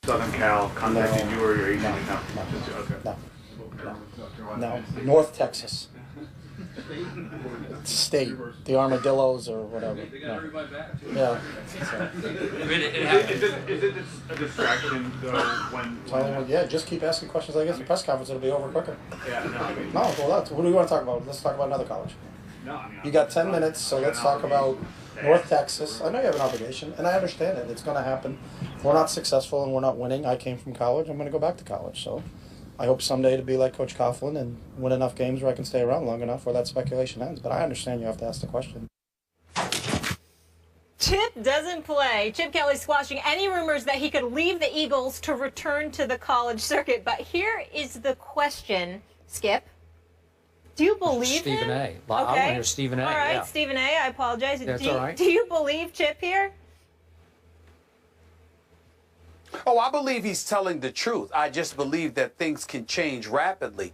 Southern Cal contacted you or your agent? No. North Texas. State, the Armadillos or whatever. No. Yeah. Is it a distraction though when yeah, just keep asking questions like this. The press conference will be over quicker. Yeah, No, well, what do we want to talk about? Let's talk about another college. You got 10 minutes, so let's talk about North Texas. I know you have an obligation, and I understand it. It's going to happen. If we're not successful and we're not winning, I came from college. I'm going to go back to college. So I hope someday to be like Coach Coughlin and win enough games where I can stay around long enough where that speculation ends. But I understand you have to ask the question. Chip doesn't play. Chip Kelly squashing any rumors that he could leave the Eagles to return to the college circuit. But here is the question, Skip. Do you believe Stephen him? A. I want to hear Stephen A. All right, yeah. Stephen A. I apologize. That's all right. Do you believe Chip here? Oh, I believe he's telling the truth. I just believe that things can change rapidly.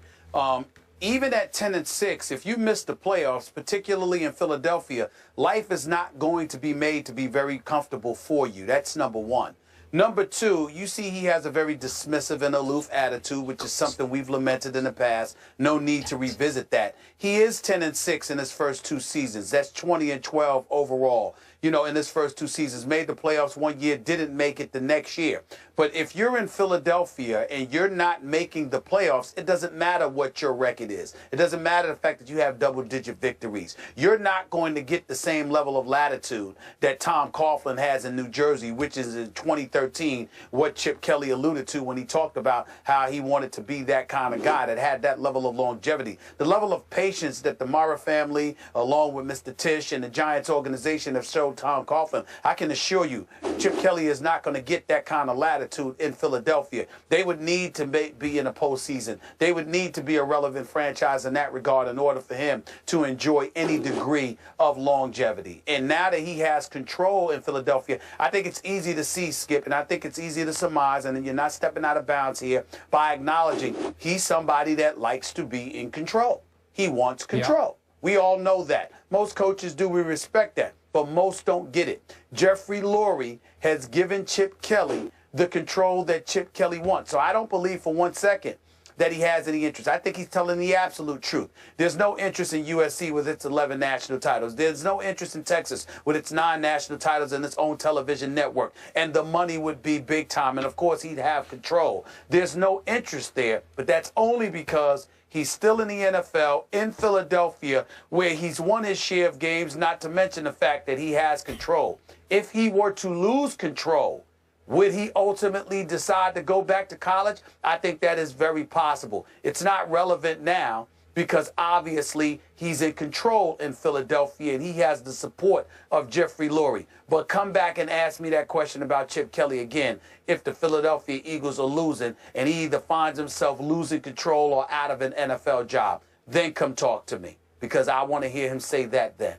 Even at 10-6, if you miss the playoffs, particularly in Philadelphia, life is not going to be made to be very comfortable for you. That's number one. Number two, you see he has a very dismissive and aloof attitude, which is something we've lamented in the past. No need to revisit that. He is 10-6 in his first 2 seasons. That's 20-12 overall. You know, in his first 2 seasons, made the playoffs one year, didn't make it the next year. But if you're in Philadelphia and you're not making the playoffs, it doesn't matter what your record is. It doesn't matter the fact that you have double-digit victories. You're not going to get the same level of latitude that Tom Coughlin has in New Jersey, which is in 2013, what Chip Kelly alluded to when he talked about how he wanted to be that kind of guy that had that level of longevity. The level of patience that the Mara family, along with Mr. Tisch and the Giants organization have showed Tom Coughlin, I can assure you, Chip Kelly is not going to get that kind of latitude in Philadelphia. They would need to be in a postseason. They would need to be a relevant franchise in that regard in order for him to enjoy any degree of longevity. And now that he has control in Philadelphia, I think it's easy to see, Skip, and I think it's easy to surmise, and you're not stepping out of bounds here by acknowledging he's somebody that likes to be in control. He wants control. Yeah. We all know that. Most coaches do. We respect that. But most don't get it. Jeffrey Lurie has given Chip Kelly the control that Chip Kelly wants. So I don't believe for 1 second that he has any interest. I think he's telling the absolute truth. There's no interest in USC with its 11 national titles. There's no interest in Texas with its 9 national titles and its own television network. And the money would be big time. And, of course, he'd have control. There's no interest there, but that's only because he's still in the NFL, in Philadelphia, where he's won his share of games, not to mention the fact that he has control. If he were to lose control, would he ultimately decide to go back to college? I think that is very possible. It's not relevant now because obviously he's in control in Philadelphia and he has the support of Jeffrey Lurie. But come back and ask me that question about Chip Kelly again if the Philadelphia Eagles are losing and he either finds himself losing control or out of an NFL job. Then come talk to me because I want to hear him say that then.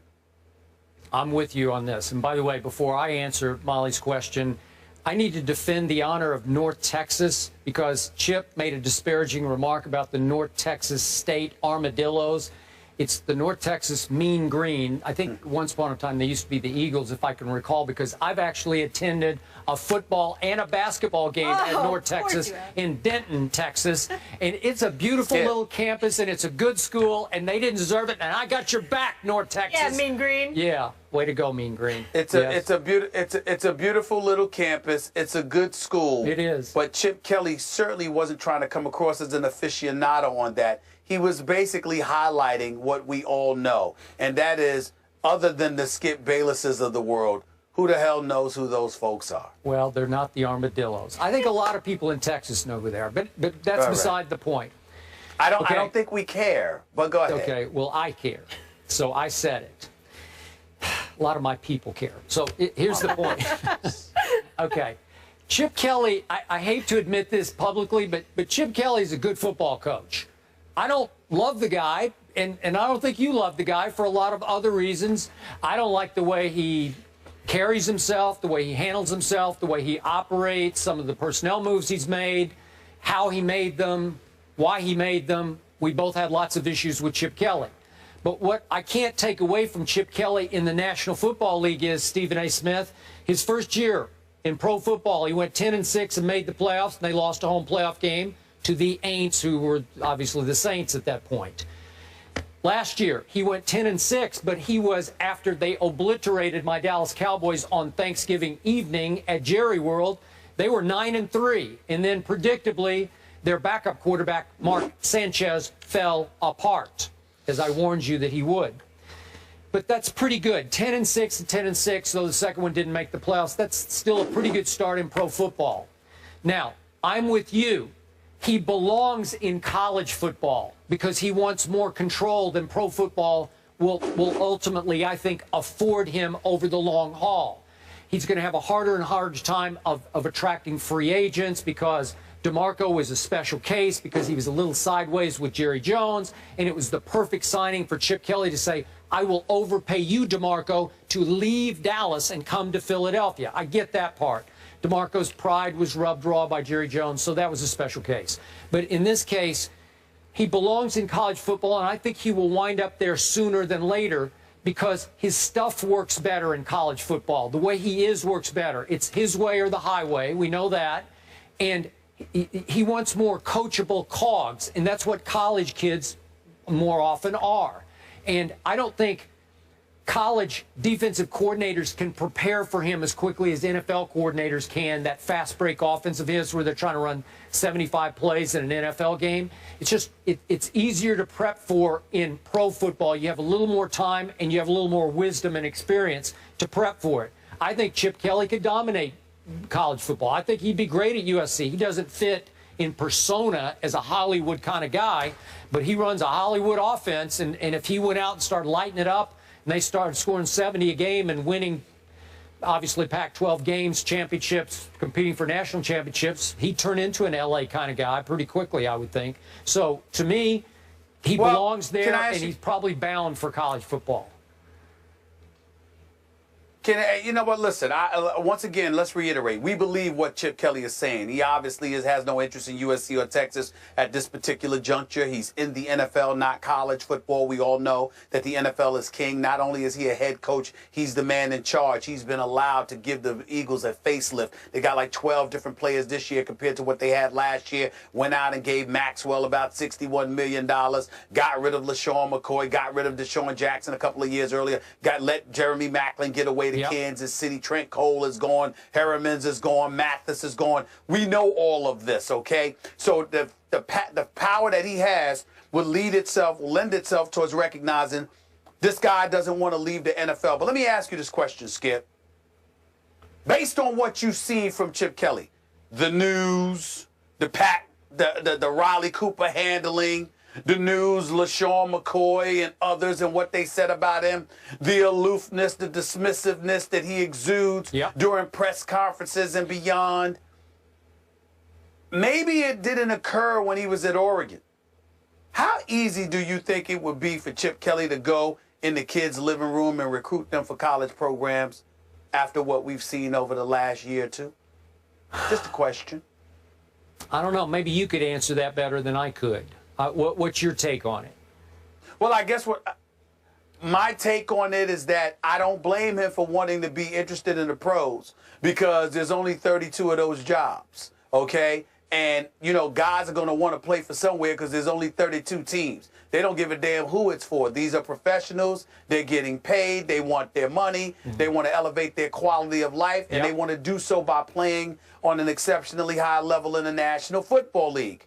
I'm with you on this. And by the way, before I answer Molly's question, I need to defend the honor of North Texas because Chip made a disparaging remark about the North Texas State Armadillos. It's the North Texas Mean Green. I think once upon a time they used to be the Eagles, if I can recall, because I've actually attended a football and a basketball game at North Texas in Denton, Texas. And it's a beautiful little campus, and it's a good school, and they didn't deserve it. And I got your back, North Texas. Yeah, Mean Green. Yeah, way to go, Mean Green. It's a beautiful little campus. It's a good school. It is. But Chip Kelly certainly wasn't trying to come across as an aficionado on that. He was basically highlighting what we all know, and that is, other than the Skip Baylesses of the world, who the hell knows who those folks are? Well, they're not the Armadillos. I think a lot of people in Texas know who they are, but that's beside the point. I don't think we care, but go ahead. Okay, well, I care, so I said it. A lot of my people care. So here's the point. Okay. Chip Kelly, I hate to admit this publicly, but Chip Kelly's a good football coach. I don't love the guy, and I don't think you love the guy for a lot of other reasons. I don't like the way he carries himself, the way he handles himself, the way he operates, some of the personnel moves he's made, how he made them, why he made them. We both had lots of issues with Chip Kelly. But what I can't take away from Chip Kelly in the National Football League is, Stephen A. Smith, his first year In pro football, he went 10-6 and made the playoffs, and they lost a home playoff game to the Aints, who were obviously the Saints at that point. Last year, he went 10-6, but he was after they obliterated my Dallas Cowboys on Thanksgiving evening at Jerry World. They were 9-3, and then predictably, their backup quarterback, Mark Sanchez, fell apart, as I warned you that he would. But that's pretty good. 10-6 and 10-6, though the second one didn't make the playoffs. That's still a pretty good start in pro football. Now, I'm with you. He belongs in college football because he wants more control than pro football will ultimately, I think, afford him over the long haul. He's going to have a harder and harder time of attracting free agents because DeMarco was a special case because he was a little sideways with Jerry Jones, and it was the perfect signing for Chip Kelly to say, I will overpay you, DeMarco, to leave Dallas and come to Philadelphia. I get that part. DeMarco's pride was rubbed raw by Jerry Jones, so that was a special case. But in this case, he belongs in college football, and I think he will wind up there sooner than later because his stuff works better in college football. The way he is works better. It's his way or the highway. We know that. And he wants more coachable cogs, and that's what college kids more often are. And I don't think college defensive coordinators can prepare for him as quickly as NFL coordinators can, that fast break offense of his where they're trying to run 75 plays in an NFL game. It's just, it's easier to prep for in pro football. You have a little more time and you have a little more wisdom and experience to prep for it. I think Chip Kelly could dominate college football. I think he'd be great at USC. He doesn't fit in persona as a Hollywood kind of guy, but he runs a Hollywood offense, and if he went out and started lighting it up, and they started scoring 70 a game and winning, obviously, Pac-12 games, championships, competing for national championships, he'd turn into an L.A. kind of guy pretty quickly, I would think. So, to me, he belongs there, and he's probably bound for college football. You know what? Listen, once again, let's reiterate. We believe what Chip Kelly is saying. He obviously has no interest in USC or Texas at this particular juncture. He's in the NFL, not college football. We all know that the NFL is king. Not only is he a head coach, he's the man in charge. He's been allowed to give the Eagles a facelift. They got like 12 different players this year compared to what they had last year. Went out and gave Maxwell about $61 million. Got rid of LaShawn McCoy. Got rid of Deshaun Jackson a couple of years earlier. Let Jeremy Maclin get away to Kansas City. Trent Cole is gone. Hermans is gone. Mathis is gone. We know all of this, okay? So the power that he has will lend itself towards recognizing this guy doesn't want to leave the NFL. But let me ask you this question, Skip. Based on what you've seen from Chip Kelly, the news, the Riley Cooper handling, the news, LaShawn McCoy and others and what they said about him, the aloofness, the dismissiveness that he exudes during press conferences and beyond. Maybe it didn't occur when he was at Oregon. How easy do you think it would be for Chip Kelly to go in the kids' living room and recruit them for college programs after what we've seen over the last year or two? Just a question. I don't know. Maybe you could answer that better than I could. What's your take on it? Well, I guess my take on it is that I don't blame him for wanting to be interested in the pros because there's only 32 of those jobs, okay? And, you know, guys are going to want to play for somewhere because there's only 32 teams. They don't give a damn who it's for. These are professionals. They're getting paid. They want their money. They want to elevate their quality of life, and they want to do so by playing on an exceptionally high level in the National Football League.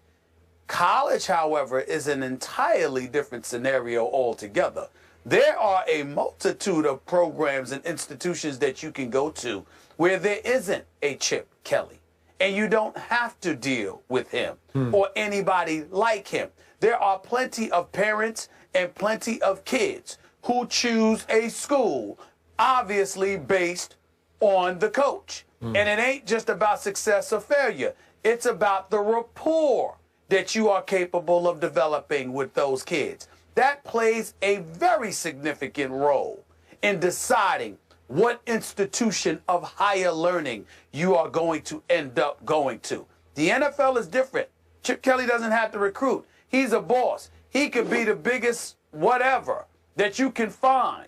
College, however, is an entirely different scenario altogether. There are a multitude of programs and institutions that you can go to where there isn't a Chip Kelly, and you don't have to deal with him or anybody like him. There are plenty of parents and plenty of kids who choose a school, obviously based on the coach. And it ain't just about success or failure. It's about the rapport that you are capable of developing with those kids. That plays a very significant role in deciding what institution of higher learning you are going to end up going to. The NFL is different. Chip Kelly doesn't have to recruit. He's a boss. He could be the biggest whatever that you can find,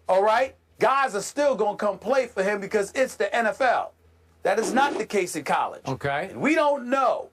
all right? Guys are still going to come play for him because it's the NFL. That is not the case in college. Okay. And we don't know.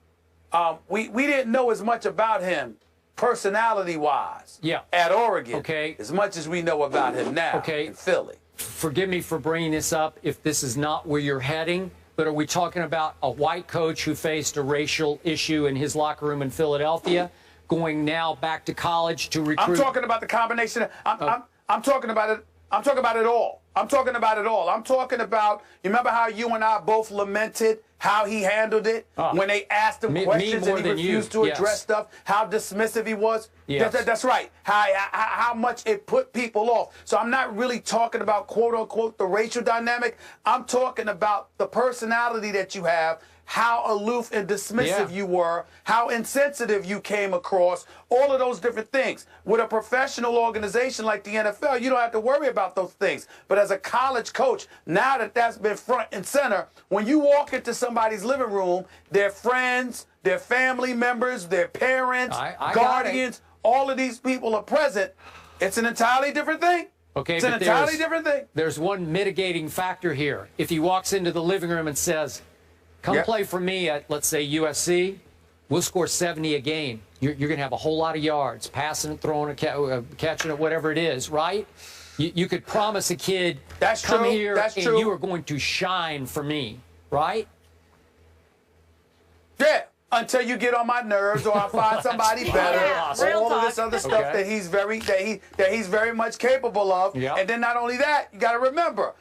We didn't know as much about him personality-wise at Oregon as much as we know about him now in Philly. Forgive me for bringing this up if this is not where you're heading, but are we talking about a white coach who faced a racial issue in his locker room in Philadelphia, going now back to college to recruit? I'm talking about the combination. I'm talking about it. I'm talking about it all. I'm talking about it all. I'm talking about, you remember how you and I both lamented how he handled it when they asked him questions and he refused to address stuff, how dismissive he was? Yes. That's right. How much it put people off. So I'm not really talking about, quote unquote, the racial dynamic. I'm talking about the personality that you have, how aloof and dismissive you were, how insensitive you came across, all of those different things. With a professional organization like the NFL, you don't have to worry about those things. But as a college coach, now that that's been front and center, when you walk into somebody's living room, their friends, their family members, their parents, guardians, all of these people are present, it's an entirely different thing. Okay, it's an entirely different thing. There's one mitigating factor here. If he walks into the living room and says, come play for me at, let's say, USC, we'll score 70 a game. You're going to have a whole lot of yards, passing it, throwing it, catching it, whatever it is, right? You could promise a kid, come here and you are going to shine for me, right? Yeah, until you get on my nerves or I find somebody better. Or all of this other stuff that he's very much capable of. And then not only that, you got to remember,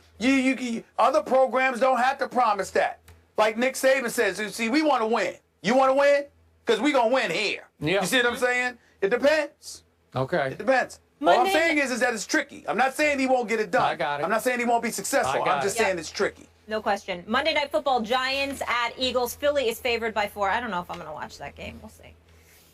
other programs don't have to promise that. Like Nick Saban says, see, we want to win. You want to win? Because we're going to win here. You see what I'm saying? It depends. Okay. It depends. All I'm saying is that it's tricky. I'm not saying he won't get it done. I got it. I'm not saying he won't be successful. I'm just saying it's tricky. No question. Monday Night Football, Giants at Eagles. Philly is favored by 4. I don't know if I'm going to watch that game. We'll see.